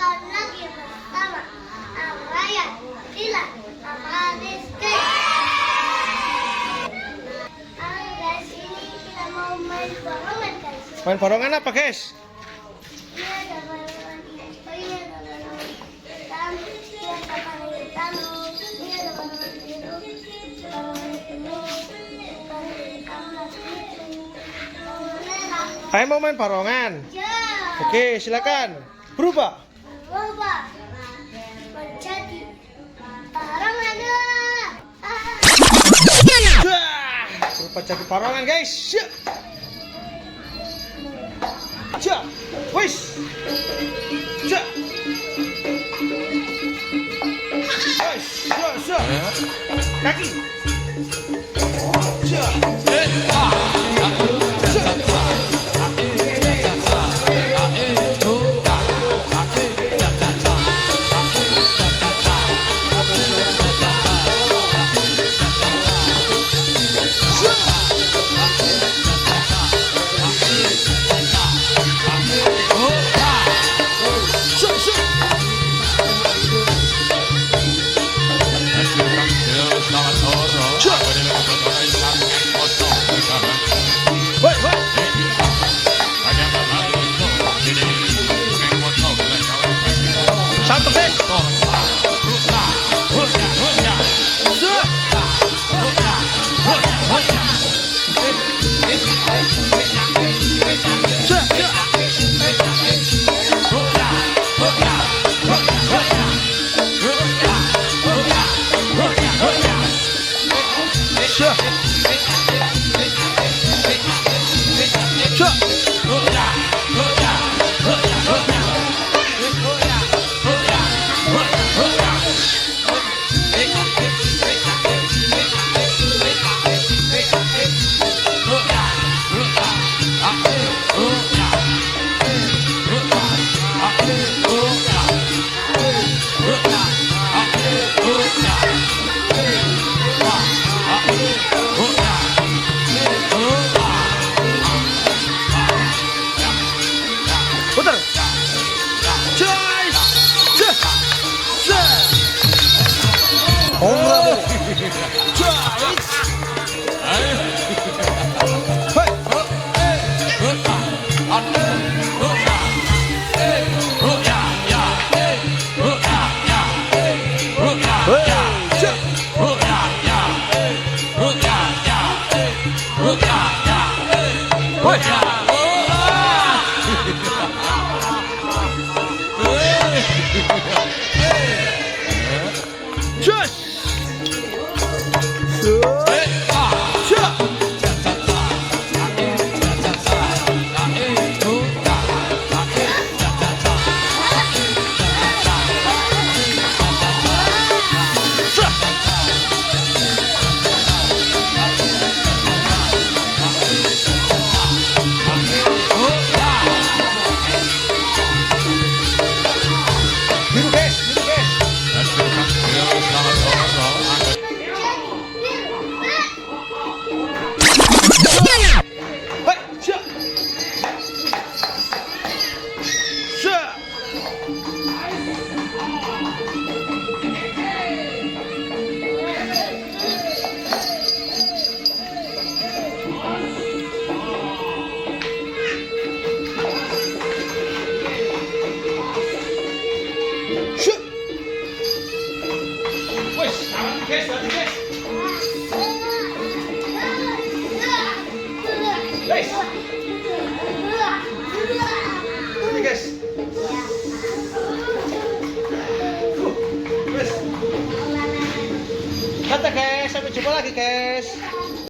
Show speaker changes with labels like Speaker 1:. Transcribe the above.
Speaker 1: kembali lagi bersama Ryan, Dila, sama Rizky. Halo guys, ini kita mau main borongan guys.
Speaker 2: Main borongan apa guys?
Speaker 1: Ini ada borongan hijau, ini ada borongan hitam, ini ada borongan hitam, ini ada borongan biru, borongan kuning, borongan hitam, borongan merah.
Speaker 2: Ayo mau main borongan.
Speaker 1: Ya.
Speaker 2: Oke, silakan. Berubah.
Speaker 1: Berubah menjadi borongan.
Speaker 2: Berubah jadi borongan guys. Ja, wis. Ja. Wis, ja. Kaki. Ja. Satu guys. Putar. Oh, bravo. Kata guys, sampai jumpa lagi guys.